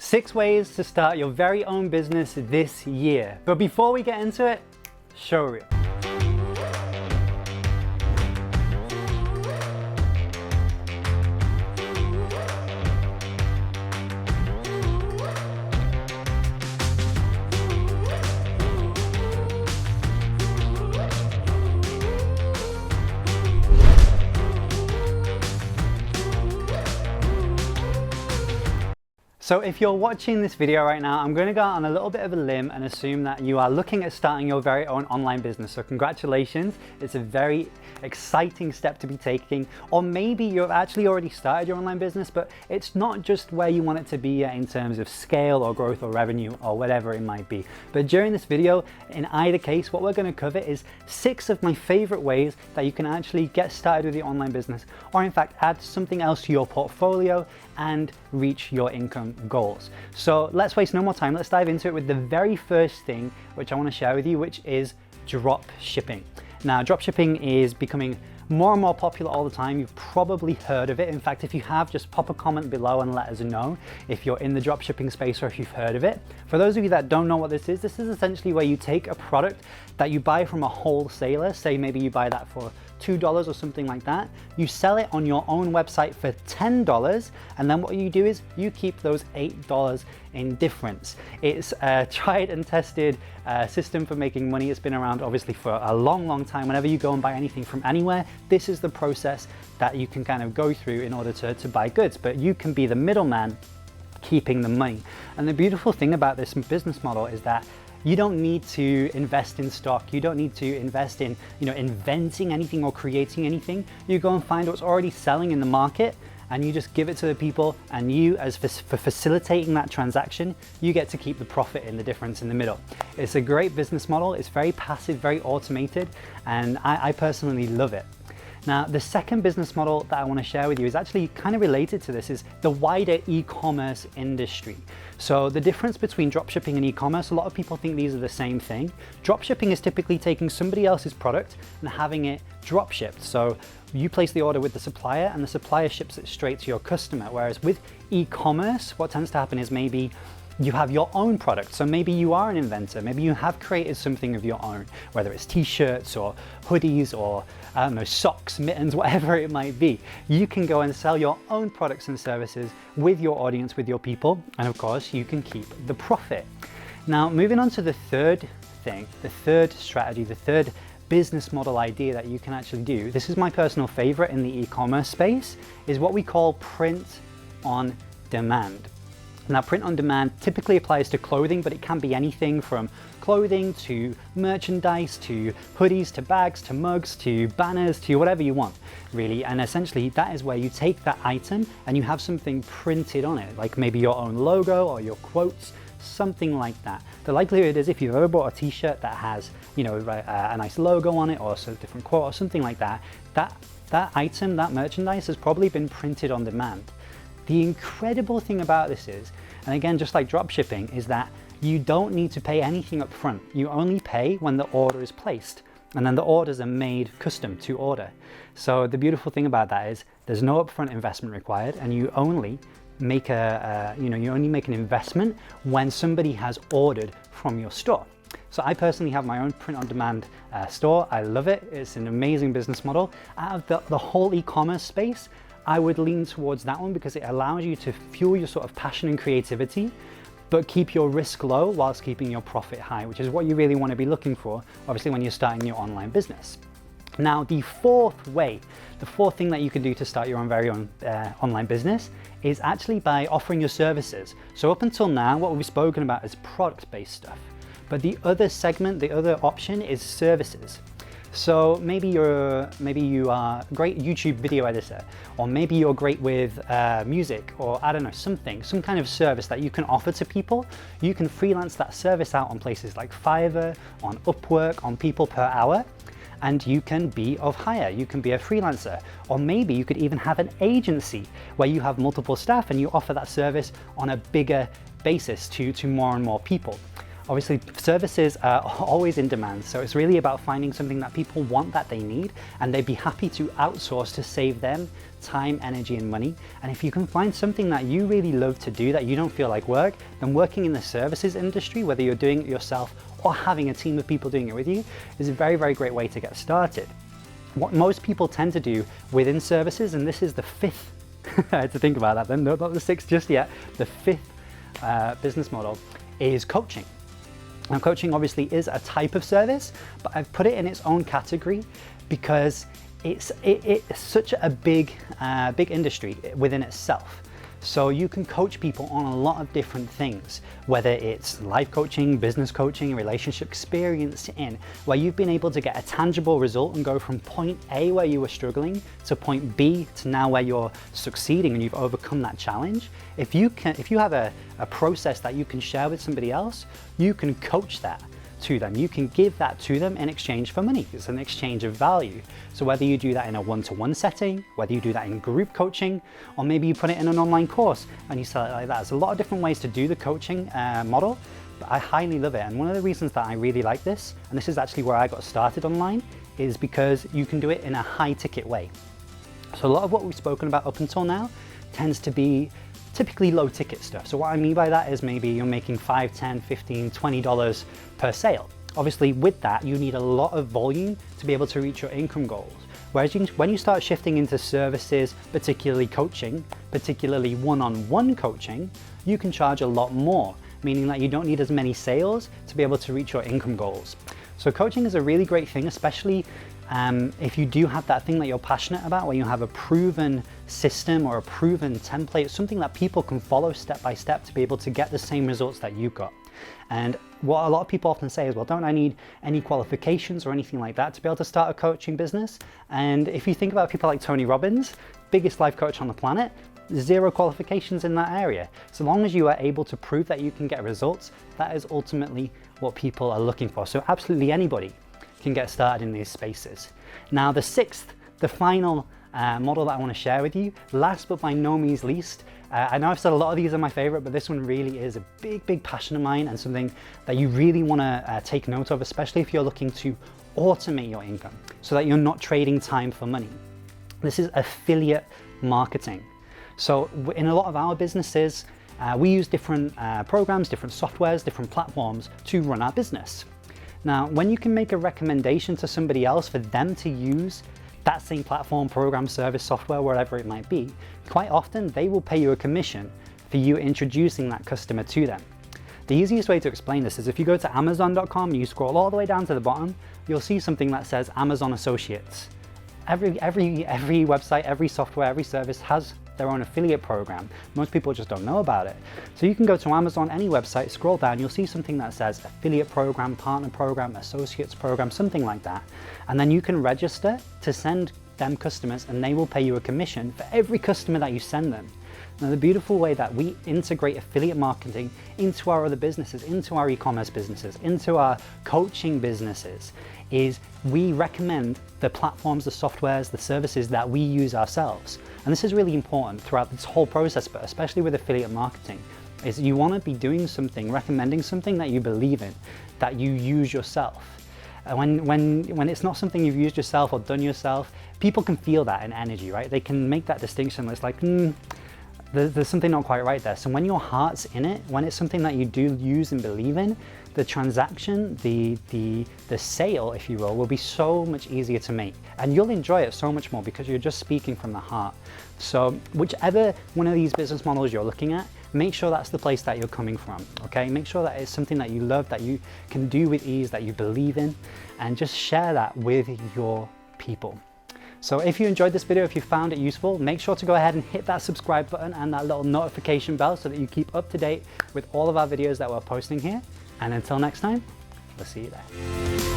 6 ways to start your very own business this year. But before we get into it, show reel. So if you're watching this video right now, I'm going to go on a little bit of a limb and assume that you are looking at starting your very own online business. So congratulations, it's a very exciting step to be taking. Or maybe you've actually already started your online business, but it's not just where you want it to be yet in terms of scale or growth or revenue or whatever it might be. But during this video, in either case, what we're going to cover is 6 of my favorite ways that you can actually get started with your online business, or in fact add something else to your portfolio and reach your income goals. So let's waste no more time. Let's dive into it with the very first thing which I want to share with you, which is drop shipping. Now, drop shipping is becoming more and more popular all the time. You've probably heard of it. In fact, if you have, just pop a comment below and let us know if you're in the drop shipping space or if you've heard of it. For those of you that don't know what this is essentially where you take a product that you buy from a wholesaler, say maybe you buy that for $2 or something like that, you sell it on your own website for $10, and then what you do is you keep those $8 in difference. It's a tried and tested system for making money. It's been around obviously for a long time. Whenever you go and buy anything from anywhere, this is the process that you can kind of go through in order to buy goods, but you can be the middleman keeping the money. And the beautiful thing about this business model is that you don't need to invest in stock. You don't need to invest in, inventing anything or creating anything. You go and find what's already selling in the market and you just give it to the people, and you, as for facilitating that transaction, you get to keep the profit in the difference in the middle. It's a great business model. It's very passive, very automated, and I personally love it. Now, the second business model that I want to share with you is actually kind of related to this, is the wider e-commerce industry. So the difference between dropshipping and e-commerce, a lot of people think these are the same thing. Dropshipping is typically taking somebody else's product and having it dropshipped. So you place the order with the supplier and the supplier ships it straight to your customer. Whereas with e-commerce, what tends to happen is maybe you have your own product. So maybe you are an inventor, maybe you have created something of your own, whether it's t-shirts or hoodies or I don't know, socks, mittens, whatever it might be. You can go and sell your own products and services with your audience, with your people, and of course you can keep the profit. Now, moving on to the third thing, the third strategy, the third business model idea that you can actually do. This is my personal favorite in the e-commerce space, is what we call print on demand. Now, print on demand typically applies to clothing, but it can be anything from clothing to merchandise to hoodies to bags to mugs to banners to whatever you want, really. And essentially that is where you take that item and you have something printed on it, like maybe your own logo or your quotes, something like that. The likelihood is if you've ever bought a t-shirt that has, a nice logo on it or a different quote or something like that, that item, that merchandise has probably been printed on demand. The incredible thing about this is, and again, just like drop shipping, is that you don't need to pay anything up front. You only pay when the order is placed, and then the orders are made custom to order. So the beautiful thing about that is there's no upfront investment required, and you only make an investment when somebody has ordered from your store. So I personally have my own print-on-demand store. I love it. It's an amazing business model. Out of the whole e-commerce space, I would lean towards that one because it allows you to fuel your sort of passion and creativity, but keep your risk low whilst keeping your profit high, which is what you really want to be looking for, obviously, when you're starting your online business. Now, the fourth thing that you can do to start your own very own online business is actually by offering your services. So up until now, what we've spoken about is product-based stuff, but the other segment, the other option is services. So maybe you are a great YouTube video editor, or maybe you're great with music, or I don't know, some kind of service that you can offer to people. You can freelance that service out on places like Fiverr, on Upwork, on People Per Hour, and you can be of hire. You can be a freelancer, or maybe you could even have an agency where you have multiple staff and you offer that service on a bigger basis to more and more people. Obviously, services are always in demand, so it's really about finding something that people want, that they need, and they'd be happy to outsource to save them time, energy, and money. And if you can find something that you really love to do, that you don't feel like work, then working in the services industry, whether you're doing it yourself or having a team of people doing it with you, is a very, very great way to get started. What most people tend to do within services, and this is the fifth, I had to think about that then, no, not the sixth just yet, the fifth business model is coaching. Now, coaching obviously is a type of service, but I've put it in its own category because it's such a big industry within itself. So you can coach people on a lot of different things, whether it's life coaching, business coaching, relationship experience where you've been able to get a tangible result and go from point A where you were struggling to point B to now where you're succeeding and you've overcome that challenge. If you have a process that you can share with somebody else, you can coach that to them. You can give that to them in exchange for money. It's an exchange of value. So whether you do that in a one-to-one setting, whether you do that in group coaching, or maybe you put it in an online course and you sell it like that. There's a lot of different ways to do the coaching model, but I highly love it. And one of the reasons that I really like this, and this is actually where I got started online, is because you can do it in a high ticket way. So a lot of what we've spoken about up until now tends to be typically low ticket stuff. So what I mean by that is maybe you're making $5, $10, $15, $20 per sale. Obviously with that, you need a lot of volume to be able to reach your income goals. Whereas when you start shifting into services, particularly coaching, particularly one-on-one coaching, you can charge a lot more, meaning that you don't need as many sales to be able to reach your income goals. So coaching is a really great thing, especially if you do have that thing that you're passionate about, where you have a proven system or a proven template, something that people can follow step by step to be able to get the same results that you got. And what a lot of people often say is, well, don't I need any qualifications or anything like that to be able to start a coaching business? And if you think about people like Tony Robbins, biggest life coach on the planet, 0 qualifications in that area. So long as you are able to prove that you can get results, that is ultimately what people are looking for. So absolutely anybody can get started in these spaces. Now the sixth, the final model that I want to share with you, last but by no means least, I know I've said a lot of these are my favorite, but this one really is a big passion of mine and something that you really want to take note of, especially if you're looking to automate your income so that you're not trading time for money. This is affiliate marketing. So in a lot of our businesses, we use different programs, different softwares, different platforms to run our business. Now, when you can make a recommendation to somebody else for them to use that same platform, program, service, software, whatever it might be, quite often they will pay you a commission for you introducing that customer to them. The easiest way to explain this is if you go to Amazon.com, you scroll all the way down to the bottom, you'll see something that says Amazon Associates. Every website, every software, every service has their own affiliate program. Most people just don't know about it. So you can go to Amazon, any website, scroll down, you'll see something that says affiliate program, partner program, associates program, something like that. And then you can register to send them customers and they will pay you a commission for every customer that you send them. Now the beautiful way that we integrate affiliate marketing into our other businesses, into our e-commerce businesses, into our coaching businesses, is we recommend the platforms, the softwares, the services that we use ourselves. And this is really important throughout this whole process, but especially with affiliate marketing, is you want to be doing something, recommending something that you believe in, that you use yourself. When it's not something you've used yourself or done yourself, people can feel that in energy, right? They can make that distinction. It's like, there's something not quite right there. So when your heart's in it, when it's something that you do use and believe in, the transaction, the sale, if you will be so much easier to make. And you'll enjoy it so much more because you're just speaking from the heart. So whichever one of these business models you're looking at, make sure that's the place that you're coming from, okay? Make sure that it's something that you love, that you can do with ease, that you believe in, and just share that with your people. So if you enjoyed this video, if you found it useful, make sure to go ahead and hit that subscribe button and that little notification bell so that you keep up to date with all of our videos that we're posting here. And until next time, we'll see you there.